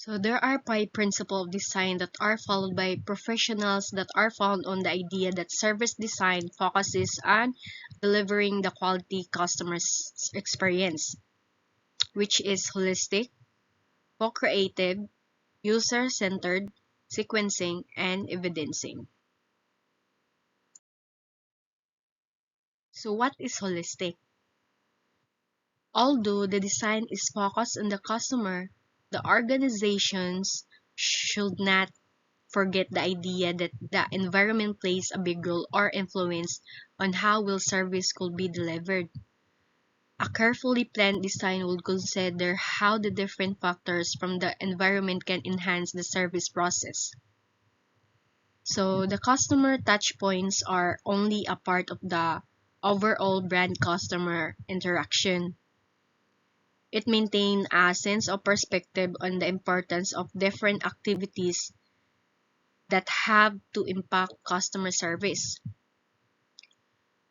So there are 5 principles of design that are followed by professionals that are found on the idea that service design focuses on delivering the quality customer's experience, which is holistic, co-creative, user-centered, sequencing, and evidencing. So what is holistic? Although the design is focused on the customer, the organizations should not forget the idea that the environment plays a big role or influence on how will service could be delivered. A carefully planned design would consider how the different factors from the environment can enhance the service process. So the customer touchpoints are only a part of the overall brand customer interaction. It maintains a sense of perspective on the importance of different activities that have to impact customer service.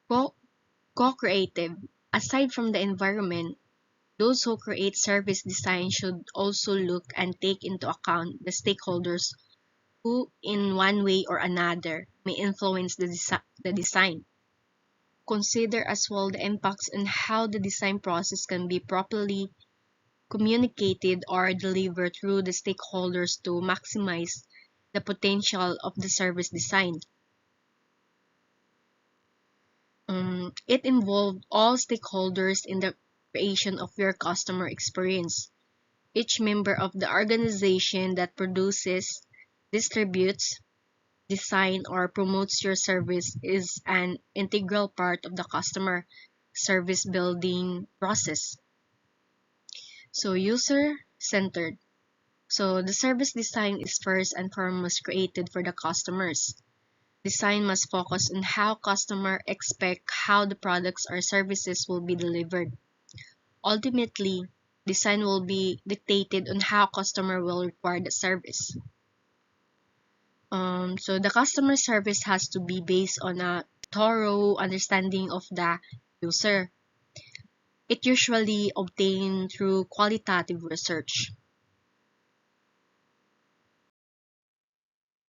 Co- Co-creative. Aside from the environment, those who create service design should also look and take into account the stakeholders who, in one way or another, may influence the design. Consider as well the impacts on how the design process can be properly communicated or delivered through the stakeholders to maximize the potential of the service design. It involved all stakeholders in the creation of your customer experience. Each member of the organization that produces, distributes, design, or promotes your service is an integral part of the customer service building process. So user-centered. So the service design is first and foremost created for the customers. Design must focus on how customers expect how the products or services will be delivered. Ultimately, design will be dictated on how customer will require the service. So the customer service has to be based on a thorough understanding of the user. It usually obtained through qualitative research.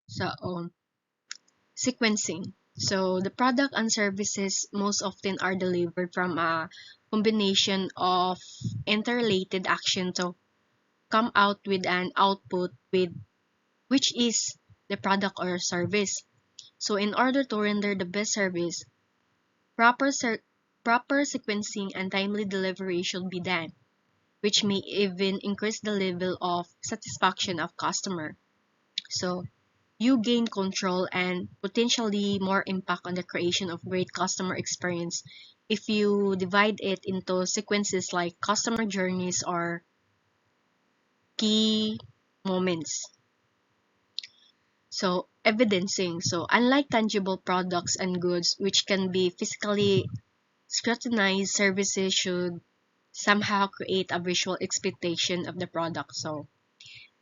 So sequencing. So the product and services most often are delivered from a combination of interrelated action to come out with an output with which is the product or service. So in order to render the best service, proper proper sequencing and timely delivery should be done, which may even increase the level of satisfaction of customer. So you gain control and potentially more impact on the creation of great customer experience if you divide it into sequences like customer journeys or key moments. So evidencing. So unlike tangible products and goods which can be physically scrutinized, services should somehow create a visual expectation of the product. So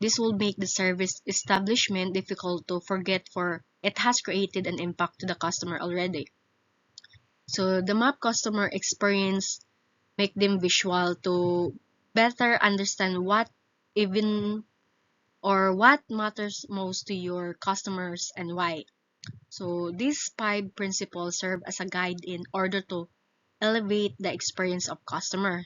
this will make the service establishment difficult to forget for it has created an impact to the customer already. So the map customer experience make them visual to better understand what even or what matters most to your customers and why. So these 5 principles serve as a guide in order to elevate the experience of customer.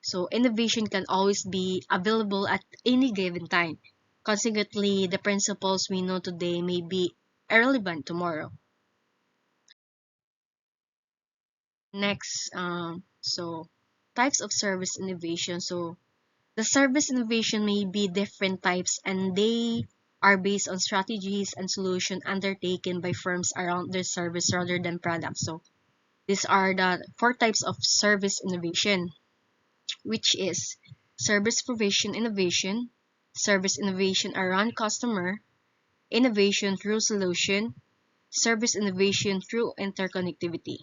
So innovation can always be available at any given time. Consequently, the principles we know today may be irrelevant tomorrow. Next, so types of service innovation. So the service innovation may be different types and they are based on strategies and solutions undertaken by firms around their service rather than products. So these are the 4 types of service innovation, which is service provision innovation, service innovation around customer, innovation through solution, service innovation through interconnectivity.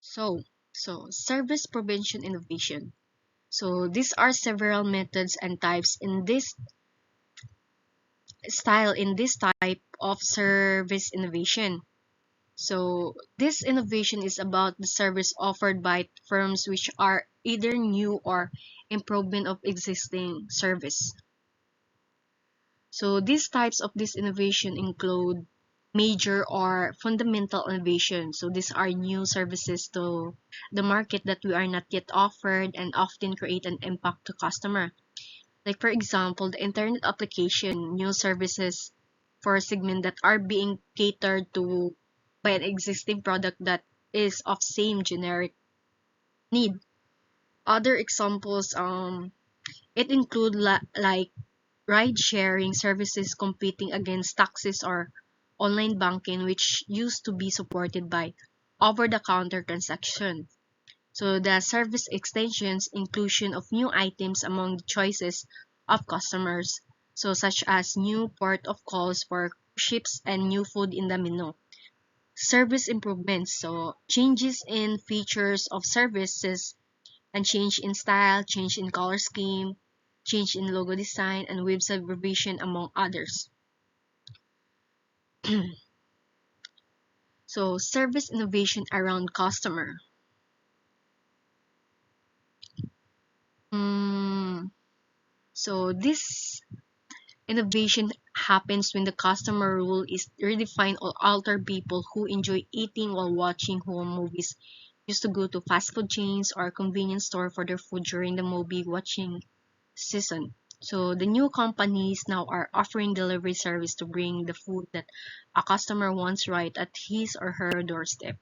So, service prevention innovation. So these are several methods and types in this type of service innovation. So this innovation is about the service offered by firms which are either new or improvement of existing service. So these types of this innovation include major or fundamental innovation. So these are new services to the market that we are not yet offered and often create an impact to customer. Like for example, the internet application, new services for a segment that are being catered to by an existing product that is of same generic need. Other examples, it include like ride sharing services competing against taxis or online banking, which used to be supported by over-the-counter transaction. So the service extensions, inclusion of new items among the choices of customers, so such as new port of calls for ships and new food in the menu. Service improvements, so changes in features of services and change in style, change in color scheme, change in logo design, and website revision, among others. So service innovation around customer. Mm, so this innovation happens when the customer rule is redefined or alter. People who enjoy eating while watching home movies used to go to fast food chains or convenience store for their food during the movie watching season. So the new companies now are offering delivery service to bring the food that a customer wants right at his or her doorstep.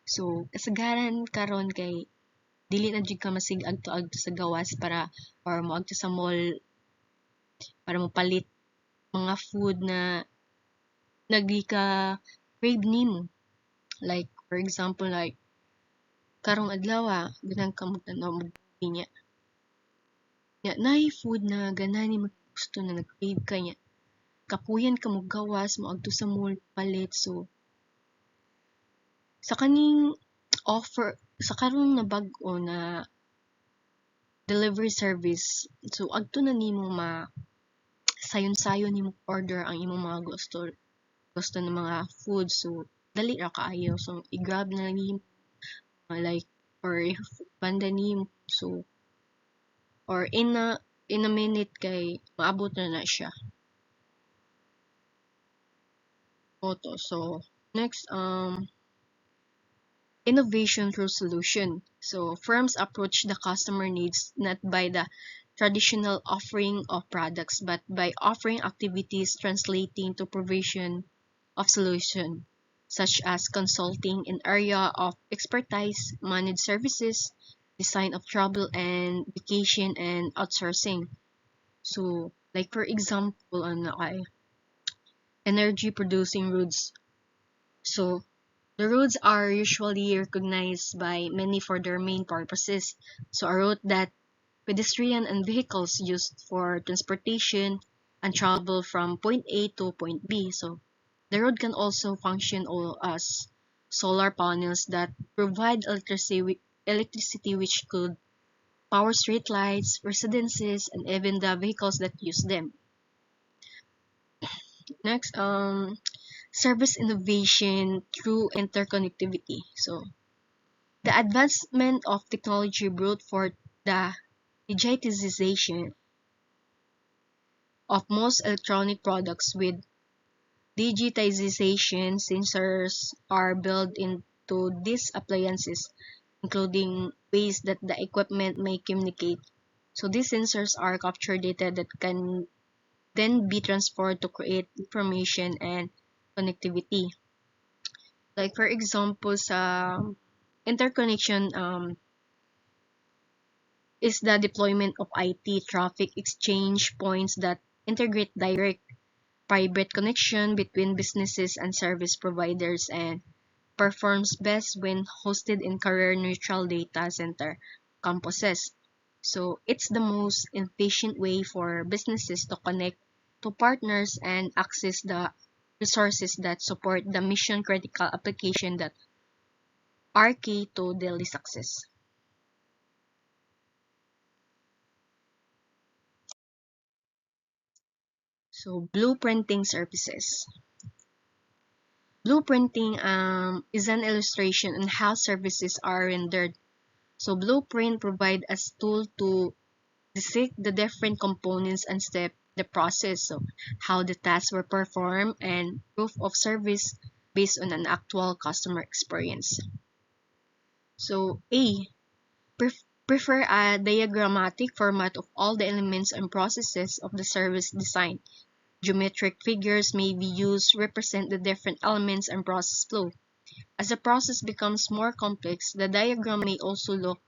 So kasagaran karon kay dili na jud ka masig-agto-agto sa gawas para or moadto sa mall para mopalit mga food na nagdi ka crave nimo. Like for example like karong adlaw ganang ka mo tanaw mo niya. Ya nay food na ganahan mo gusto na nag-crave ka niya. Kapuyan ka mo gawas moadto sa mall palit. So sa kaning offer sa karon na bag-o na delivery service, so adto na nimo sayon-sayon nimo order ang imong mga gusto ng mga food. So dali ra kaayo, so i-grab na lang nimo like or banda nimo, so or in a minute kay maabot na siya auto. So next, innovation through solution. So firms approach the customer needs not by the traditional offering of products, but by offering activities translating to provision of solution, such as consulting in area of expertise, managed services, design of travel and vacation, and outsourcing. So, like for example, energy producing roads. So, the roads are usually recognized by many for their main purposes. So, a road that pedestrian and vehicles use for transportation and travel from point A to point B. So, the road can also function as solar panels that provide electricity which could power street lights, residences, and even the vehicles that use them. Next, service innovation through interconnectivity. So, the advancement of technology brought forth the digitization of most electronic products. With digitization, sensors are built into these appliances, including ways that the equipment may communicate. So these sensors are capture data that can then be transferred to create information and connectivity. Like for example, sa interconnection is the deployment of IT traffic exchange points that integrate direct private connection between businesses and service providers and performs best when hosted in carrier-neutral data center campuses. So it's the most efficient way for businesses to connect to partners and access the resources that support the mission-critical application that are key to daily success. So blueprinting services. Blueprinting is an illustration on how services are rendered So blueprint provide us tool to dissect the different components and step the process. So how the tasks were performed and proof of service based on an actual customer experience. So A, prefer a diagrammatic format of all the elements and processes of the service design. Geometric figures may be used to represent the different elements and process flow. As the process becomes more complex, the diagram may also look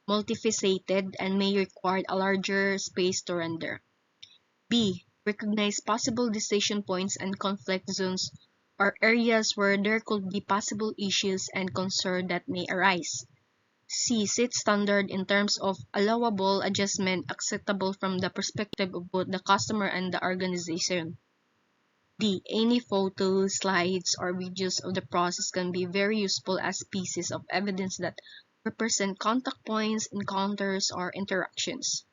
multifaceted and may require a larger space to render. B. Recognize possible decision points and conflict zones or areas where there could be possible issues and concerns that may arise. C. Set standard in terms of allowable adjustment acceptable from the perspective of both the customer and the organization. D. Any photos, slides, or videos of the process can be very useful as pieces of evidence that represent contact points, encounters, or interactions.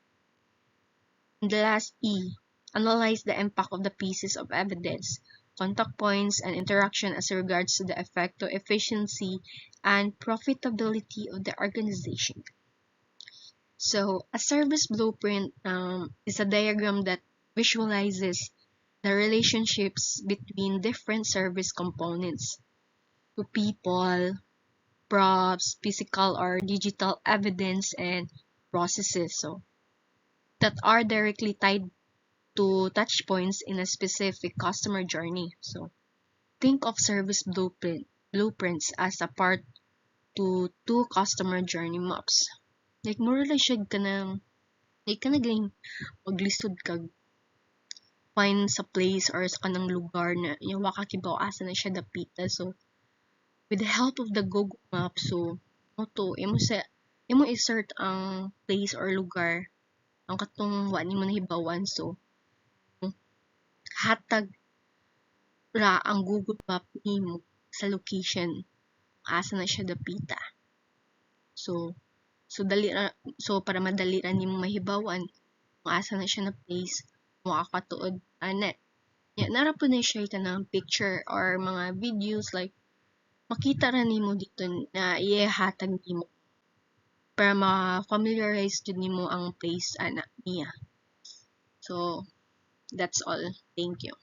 And the last E. Analyze the impact of the pieces of evidence, contact points, and interaction as regards to the effect to efficiency and profitability of the organization. So, a service blueprint is a diagram that visualizes the relationships between different service components to people, props, physical or digital evidence, and processes that are directly tied to touch points in a specific customer journey. So think of service blueprints as a part to two customer journey maps. Like more like siya ka na, like ka na galing maglisod kag find sa place or sa kanang lugar na yung wakakibaw asa na siya dapita. So with the help of the Google Map, so imo insert ang place or lugar ang katong wa nimo nahibawan. So hatag ra ang Google Map nimo sa location asa na siya dapita. So para madali ra nimo mahibawan kung asa na siya na place mo akatuod ana. Nara po na siya tanang picture or mga videos like makita ra nimo dito na ihatag nimo para ma-familiarize jud nimo ang place ana niya. So that's all. Thank you.